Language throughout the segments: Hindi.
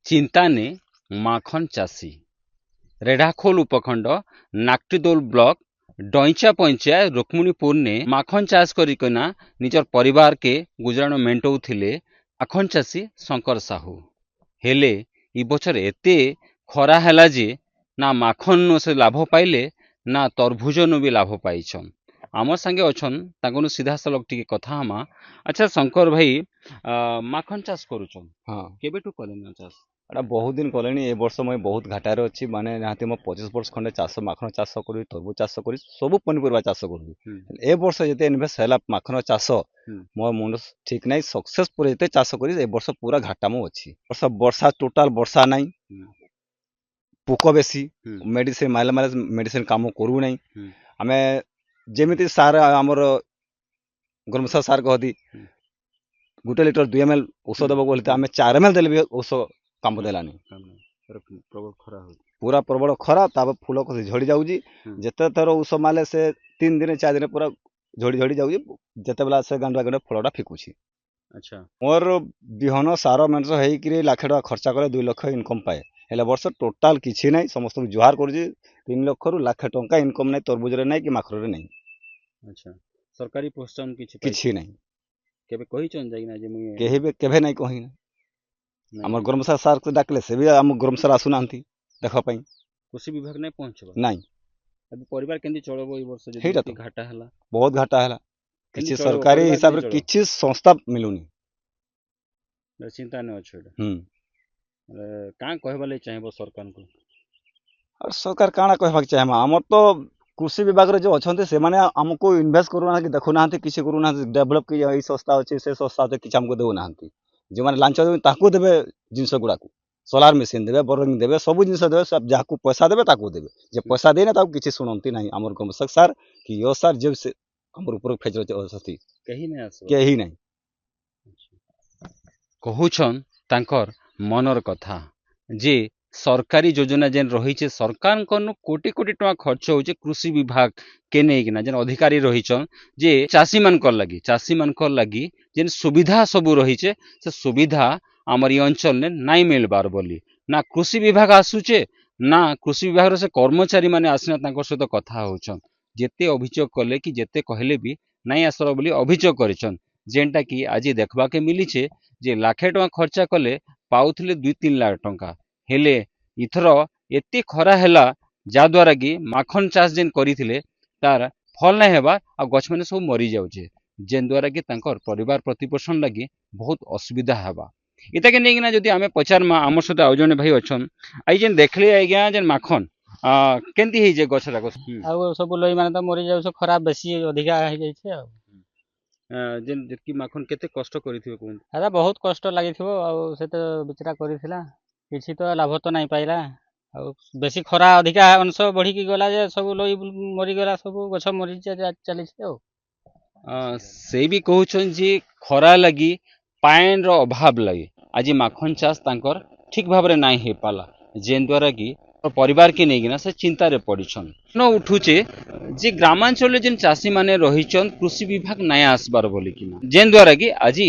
ଚିନ୍ତାନେ ମାଖନ ଚାଷୀ ରେଢ଼ାଖୋଲ ଉପଖଣ୍ଡ ନାକ୍ଟିଦୋଲ ବ୍ଲକ ଡଇଁଚା ପଞ୍ଚାୟତ ରୁକ୍ମଣୀପୁର ने माखन चाष करिकना निजर परिवार के गुजराण मेंटौथिले माखन चाषी शंकर साहू हेले इ बछर एते खरा हैला जे ना माखन से लाभ पाइले ना तरभुज नु भी लाभ पाइछन आम संगे अछन तांगनु सीधा सलग टिके कथा हमा। अच्छा शंकर भाई माखन चाष करूछन हाँ केबेटू कलेन चाष एटा बहुत दिन कले ए वर्ष मुझे बहुत घाटार अच्छी माने निहाती मो 25 वर्ष खंडे चाष माखन चाष करी तरबुज चाष करी सब पनीपरिया चाष करी ए वर्ष जते इनभेस्ट हैला माखन चाष मो मुंड ठीक नहीं सक्सेसफुल जते चाष करी ए वर्ष पूरा घाटा मो अछि वर्ष वर्षा टोटल वर्षा नहीं पोक बेसी मेडिसिन माइल माइल मेडिसिन काम करू नहीं आमे जेमिति सार हमर ग्रमसा सार कहती गोटे लिटर 2 ml औषध देबो बोलते आमे 4 ml देले औषध काम देलानी प्रबल खरा हो पूरा प्रबल खरा ताप फूल कसी झड़ी जाउजी जते थर औष माले से 3 दिन 4 दिन पूरा झड़ी झड़ी जाउजी जते बेला से गंडा गंडा फलटा फिकुची। अच्छा मोर बिहन सार मेंस हेई कि लाख टका खर्चा करे 2 लाख इनकम पाए हेले वर्ष टोटाल किछि नै समस्त जुहार करूजी 3 लाख रु लाख टका इनकम नै तरबुज रे नै कि माखर रे नै। अच्छा सरकारी प्रोत्साहन किछि नै केबे कहि चन जाइना जे मुई केहिबे केबे नै कहि हमर ग्रमसा सार को डाकले से भी हम ग्रमसार आसु नांती देखा पई कृषि विभाग नै पहुंचबा नहीं अब परिवार केंदी चलबो ई वर्ष हेइटा जे घाटा हला बहुत घाटा हला किछि चलबो, सरकारी परिवार हिसाब रे केंदी किछि संस्था मिलुनी चिंता नै अछि हम का कहबा चाहेबो सरकार को और सरकार काना कहबा चाहे हमर तो कृषि विभाग रे जो अछंते से माने हमको इन्वेस्ट करू ना कि देखु नांती किछि करू ना डेवलप कि ई संस्था अछि से संस्था ते किछि हमको देउ नांती जे माने लांच देबे ताकू देबे जिंस गुडा को सोलार मशीन देबे बोरिंग देबे सब जिंस देबे सब जाकू पैसा देबे ताकू देबे जे पैसा देना ताकू किछि सुनंती नहीं हमर गमसक सर कि यो सर जे से हमर ऊपर फेजर अछि कहीं नै आसो केही नहीं कहूछन तांकर मनर कथा जे सरकारी योजना जेन रही सरकार कोटी कोटी टका खर्च होचे कृषि विभाग के नहीं जेन अधिकारी रही जे चाषी मान लगी जेन सुविधा सब रही से सुविधा आमर ये अंचल ने नाई मिलबार बोली ना कृषि विभाग आसुचे ना कृषि विभाग से कर्मचारी माने आसिना तांकर सहित कथा होचन जेते अभियोग कले कि जेते कहले भी नाई आसर बोली अभियोग करिछन जेनटा कि आज देखबा के मिली छे जे लाखे टका खर्चा कले पाउथिले 2-3 लाख टका हेले इथर एते खरा हैला जा द्वारा कि माखन चाष जेन करिथिले तार फल नै हेबा आ गछ माने सब मरि जाउछे जेन द्वारा कि तांकर परिवार प्रतिपोषण लगी बहुत असुविधा हेबा इता के नेगिना जदि आमे पचारमा हमर सते आउ जने भाई अछन आई जेन देखले आज्ञा जेन माखन केंती हे जे गछ राको आ सब लई माने त मरि जाउ खराब बेसी अधिका हे जाय छे जेन जेतकी माखन केते कष्ट करिथिबे कोन अरे बहुत कष्ट लागिथिबो आ से तो बिचरा करिथिला किछि तो लाभ तो नहीं पाइला आ बेसी खरा अधिका अंश बढ़ी की गला जे सब लई मरि गला सब गछ मरि चली छे से भी कहउछन जे खरा लगी पाइन रो अभाव लगी आज माखन चाष तांकर ठीक भाव रे नाही हे पाला जेन द्वारा कि परिवार के नेगिना से चिंता रे पड़िछन न उठुचे जे ग्रामांचल जेन चाषी माने रहिछन कृषि विभाग नाय आसबार बोली किना जेन द्वारा कि आज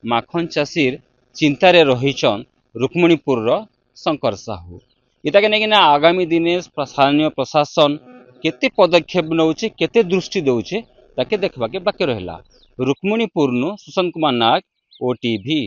माखन चाषीर चिंता रे रहिछन रुक्मणीपुर रो शंकर साहू इता के नेगिना आगामी दिने स्थानीय प्रशासन केते पदक्षेप नउचे केते दृष्टि दउचे ताके देखबा के बाकी रहला रुक्मणीपुर नु सुशांत कुमार नाग ओटीवी।